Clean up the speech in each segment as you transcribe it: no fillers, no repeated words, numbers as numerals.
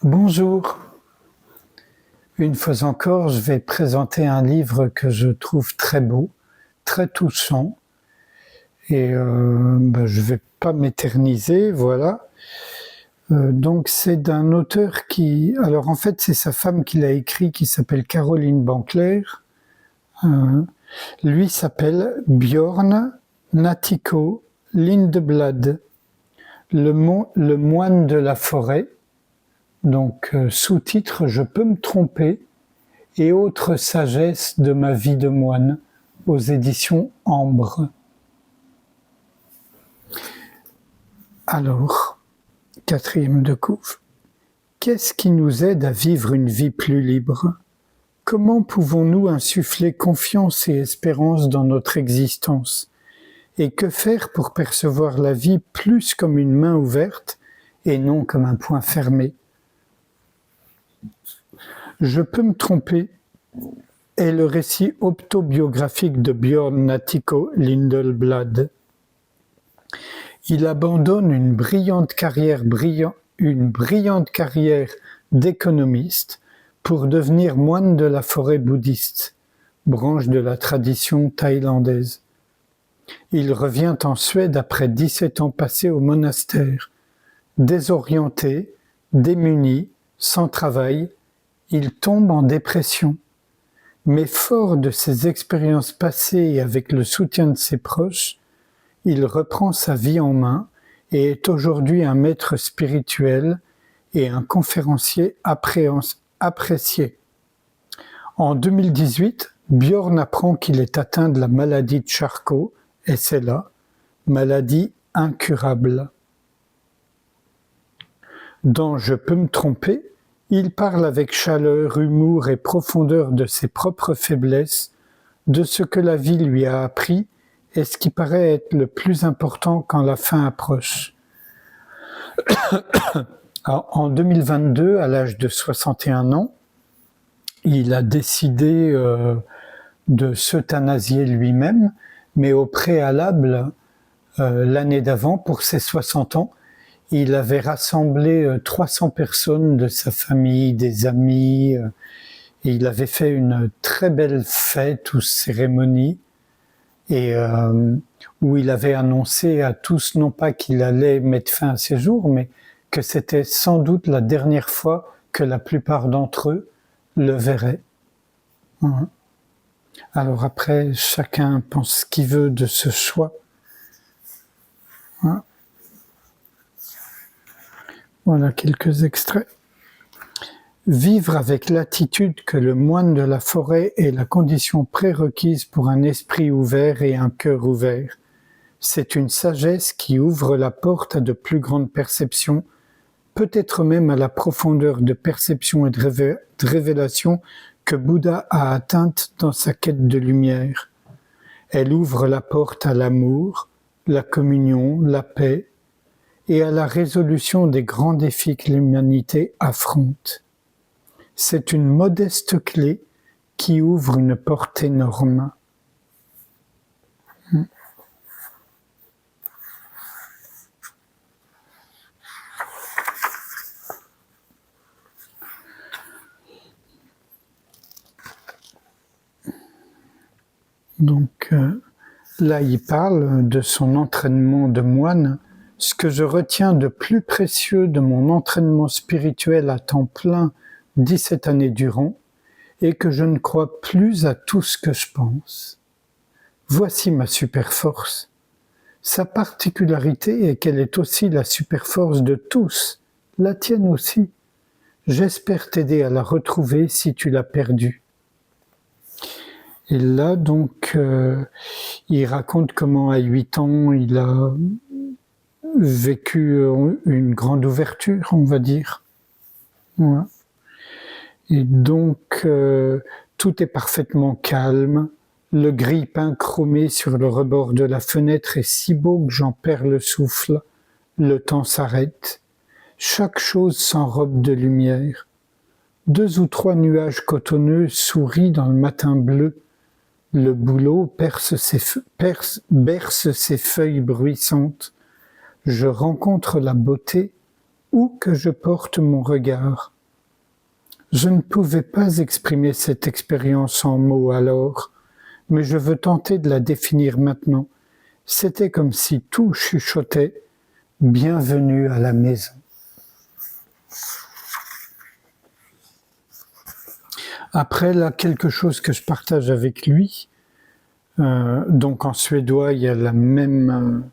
Bonjour. Une fois encore, je vais présenter un livre que je trouve très beau, très touchant. Et je vais pas m'éterniser, voilà. Donc c'est d'un auteur qui... Alors en fait, c'est sa femme qui l'a écrit, qui s'appelle Caroline Banclair. Lui s'appelle Björn Natthiko Lindeblad, le moine de la forêt. Donc, sous-titre « Je peux me tromper » et autres sagesse de ma vie de moine, aux éditions Ambre. Alors, 4e de couve. Qu'est-ce qui nous aide à vivre une vie plus libre? Comment pouvons-nous insuffler confiance et espérance dans notre existence? Et que faire pour percevoir la vie plus comme une main ouverte et non comme un poing fermé? Je peux me tromper est le récit autobiographique de Björn Natthiko Lindeblad. Il abandonne une brillante carrière d'économiste pour devenir moine de la forêt bouddhiste, branche de la tradition thaïlandaise. Il revient en Suède après 17 ans passés au monastère. Désorienté, démuni, sans travail, il tombe en dépression. Mais fort de ses expériences passées et avec le soutien de ses proches, il reprend sa vie en main et est aujourd'hui un maître spirituel et un conférencier apprécié. En 2018, Björn apprend qu'il est atteint de la maladie de Charcot, et c'est là, maladie incurable. Dans « Je peux me tromper », il parle avec chaleur, humour et profondeur de ses propres faiblesses, de ce que la vie lui a appris et ce qui paraît être le plus important quand la fin approche. Alors, en 2022, à l'âge de 61 ans, il a décidé de s'euthanasier lui-même, mais au préalable, l'année d'avant, pour ses 60 ans, il avait rassemblé 300 personnes de sa famille, des amis, et il avait fait une très belle fête ou cérémonie, et où il avait annoncé à tous, non pas qu'il allait mettre fin à ses jours, mais que c'était sans doute la dernière fois que la plupart d'entre eux le verraient. Alors après, chacun pense ce qu'il veut de ce choix. Voilà quelques extraits. Vivre avec l'attitude que le moine de la forêt est la condition prérequise pour un esprit ouvert et un cœur ouvert. C'est une sagesse qui ouvre la porte à de plus grandes perceptions, peut-être même à la profondeur de perception et de révélation que Bouddha a atteinte dans sa quête de lumière. Elle ouvre la porte à l'amour, la communion, la paix, et à la résolution des grands défis que l'humanité affronte. C'est une modeste clé qui ouvre une porte énorme. Donc là, il parle de son entraînement de moine. Ce que je retiens de plus précieux de mon entraînement spirituel à temps plein 17 années durant est que je ne crois plus à tout ce que je pense. Voici ma super force. Sa particularité est qu'elle est aussi la super force de tous, la tienne aussi. J'espère t'aider à la retrouver si tu l'as perdue. Et là, donc, il raconte comment à 8 ans, il a vécu une grande ouverture, on va dire. Voilà. Et donc, tout est parfaitement calme. Le grille-pain chromé sur le rebord de la fenêtre est si beau que j'en perds le souffle. Le temps s'arrête. Chaque chose s'enrobe de lumière. 2 ou 3 nuages cotonneux sourient dans le matin bleu. Le bouleau berce ses feuilles bruissantes. Je rencontre la beauté où que je porte mon regard. Je ne pouvais pas exprimer cette expérience en mots alors, mais je veux tenter de la définir maintenant. C'était comme si tout chuchotait « Bienvenue à la maison ». Après, là, quelque chose que je partage avec lui, donc en suédois, il y a la même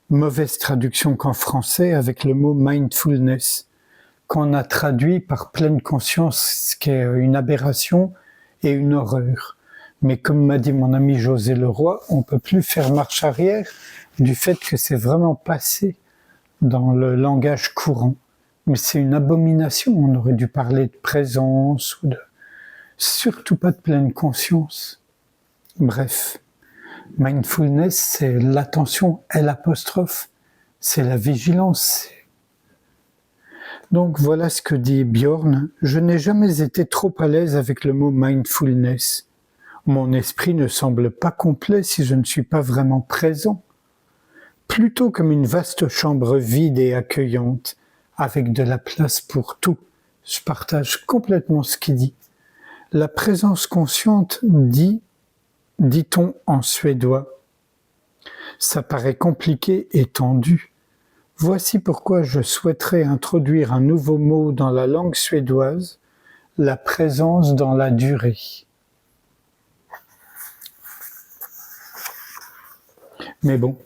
mauvaise traduction qu'en français avec le mot mindfulness, qu'on a traduit par pleine conscience, ce qui est une aberration et une horreur. Mais comme m'a dit mon ami José Leroy, on ne peut plus faire marche arrière du fait que c'est vraiment passé dans le langage courant. Mais c'est une abomination, on aurait dû parler de présence ou de... Surtout pas de pleine conscience. Bref, mindfulness, c'est l'attention, l'apostrophe, c'est la vigilance. Donc voilà ce que dit Bjorn. Je n'ai jamais été trop à l'aise avec le mot mindfulness. Mon esprit ne semble pas complet si je ne suis pas vraiment présent. Plutôt comme une vaste chambre vide et accueillante, avec de la place pour tout. Je partage complètement ce qu'il dit. La présence consciente dit-on en suédois. Ça paraît compliqué et tendu. Voici pourquoi je souhaiterais introduire un nouveau mot dans la langue suédoise, la présence dans la durée. Mais bon.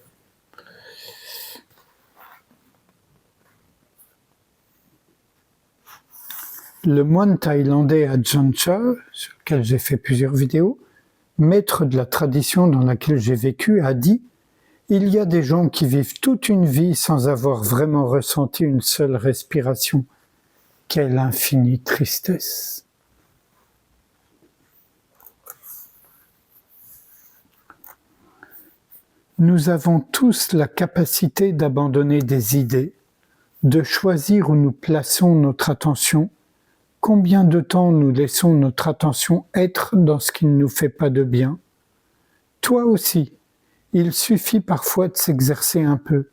Le moine thaïlandais Ajahn Chah, sur lequel j'ai fait plusieurs vidéos, maître de la tradition dans laquelle j'ai vécu, a dit « Il y a des gens qui vivent toute une vie sans avoir vraiment ressenti une seule respiration. Quelle infinie tristesse !» Nous avons tous la capacité d'abandonner des idées, de choisir où nous plaçons notre attention. Combien de temps nous laissons notre attention être dans ce qui ne nous fait pas de bien? Toi aussi, il suffit parfois de s'exercer un peu.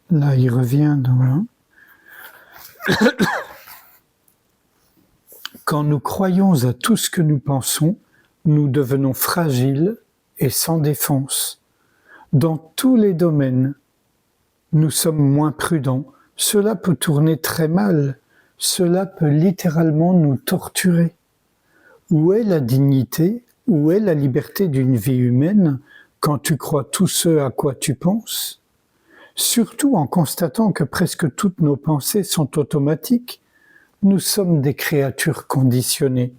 Là, il revient dans... Quand nous croyons à tout ce que nous pensons, nous devenons fragiles et sans défense. Dans tous les domaines, nous sommes moins prudents. Cela peut tourner très mal. Cela peut littéralement nous torturer. Où est la dignité? Où est la liberté d'une vie humaine quand tu crois tout ce à quoi tu penses? Surtout en constatant que presque toutes nos pensées sont automatiques. Nous sommes des créatures conditionnées.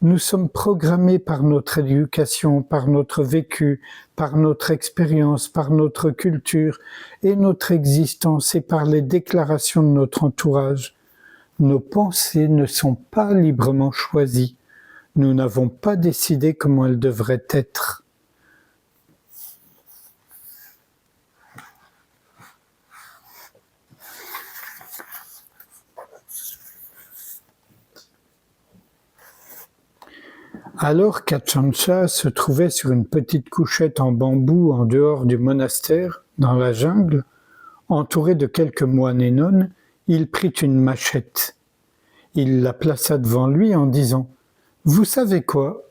Nous sommes programmés par notre éducation, par notre vécu, par notre expérience, par notre culture et notre existence et par les déclarations de notre entourage. Nos pensées ne sont pas librement choisies. Nous n'avons pas décidé comment elles devraient être. Alors qu'Ajahn Chah se trouvait sur une petite couchette en bambou en dehors du monastère, dans la jungle, entouré de quelques moines et nonnes, il prit une machette. Il la plaça devant lui en disant « Vous savez quoi?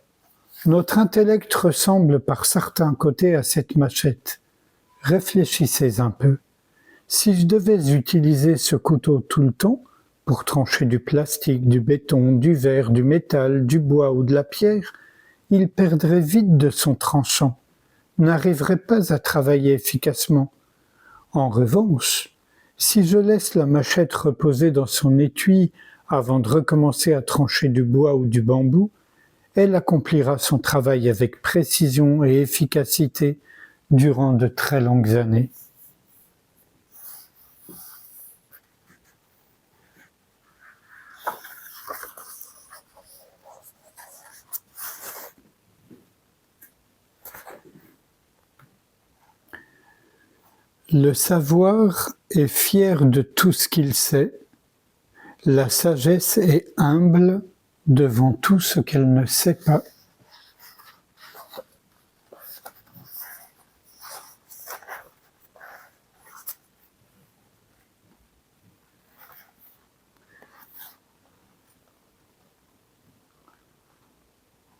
Notre intellect ressemble par certains côtés à cette machette. Réfléchissez un peu. Si je devais utiliser ce couteau tout le temps, pour trancher du plastique, du béton, du verre, du métal, du bois ou de la pierre, il perdrait vite de son tranchant, n'arriverait pas à travailler efficacement. En revanche, si je laisse la machette reposer dans son étui avant de recommencer à trancher du bois ou du bambou, elle accomplira son travail avec précision et efficacité durant de très longues années. Le savoir est fier de tout ce qu'il sait, la sagesse est humble devant tout ce qu'elle ne sait pas.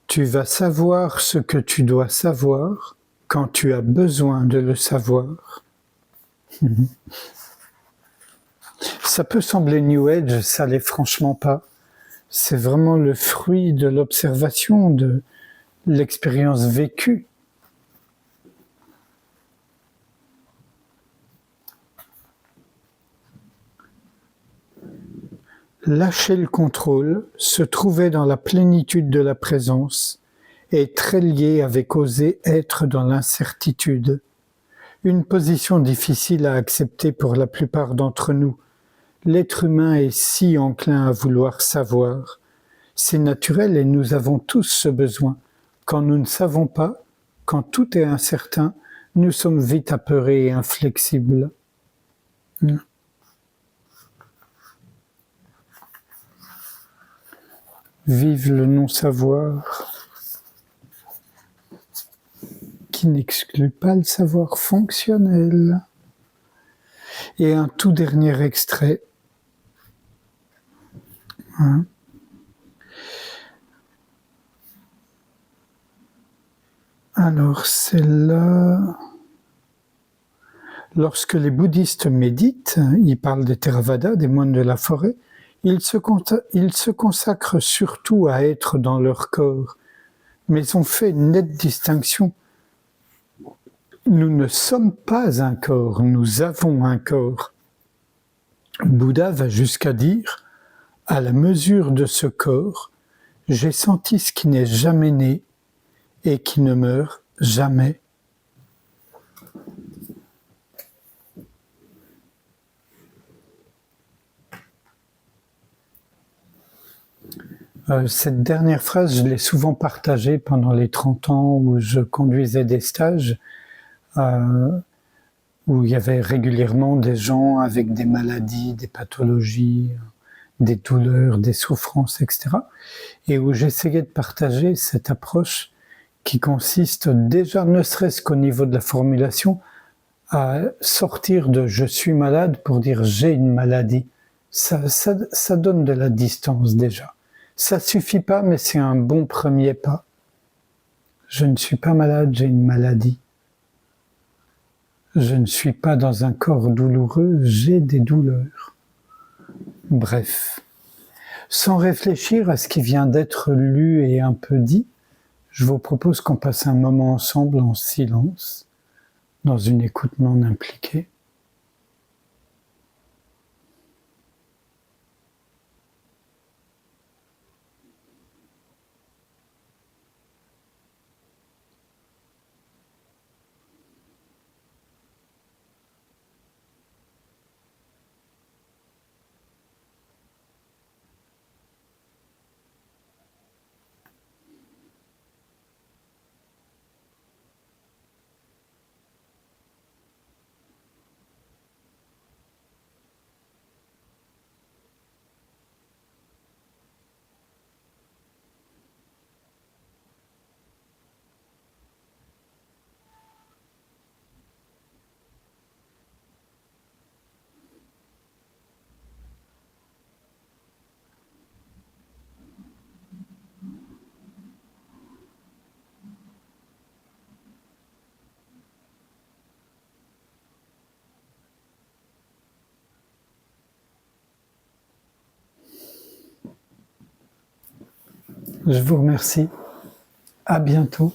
Tu vas savoir ce que tu dois savoir quand tu as besoin de le savoir. Ça peut sembler New Age, ça l'est franchement pas. C'est vraiment le fruit de l'observation, de l'expérience vécue. Lâcher le contrôle, se trouver dans la plénitude de la présence, est très lié avec oser être dans l'incertitude. Une position difficile à accepter pour la plupart d'entre nous. L'être humain est si enclin à vouloir savoir. C'est naturel et nous avons tous ce besoin. Quand nous ne savons pas, quand tout est incertain, nous sommes vite apeurés et inflexibles. Vive le non-savoir, qui n'exclut pas le savoir fonctionnel. Et un tout dernier extrait. Alors, c'est là. Lorsque les bouddhistes méditent, ils parlent des Theravada, des moines de la forêt, ils se consacrent surtout à être dans leur corps. Mais on fait une nette distinction. Nous ne sommes pas un corps, nous avons un corps. Bouddha va jusqu'à dire, à la mesure de ce corps, j'ai senti ce qui n'est jamais né et qui ne meurt jamais. Cette dernière phrase, je l'ai souvent partagée pendant les 30 ans où je conduisais des stages, où il y avait régulièrement des gens avec des maladies, des pathologies, des douleurs, des souffrances, etc. Et où j'essayais de partager cette approche qui consiste déjà, ne serait-ce qu'au niveau de la formulation, à sortir de « je suis malade » pour dire « j'ai une maladie ». Ça donne de la distance déjà. Ça suffit pas, mais c'est un bon premier pas. Je ne suis pas malade, j'ai une maladie. Je ne suis pas dans un corps douloureux, j'ai des douleurs. Bref, sans réfléchir à ce qui vient d'être lu et un peu dit, je vous propose qu'on passe un moment ensemble en silence, dans une écoute non impliquée. Je vous remercie. À bientôt.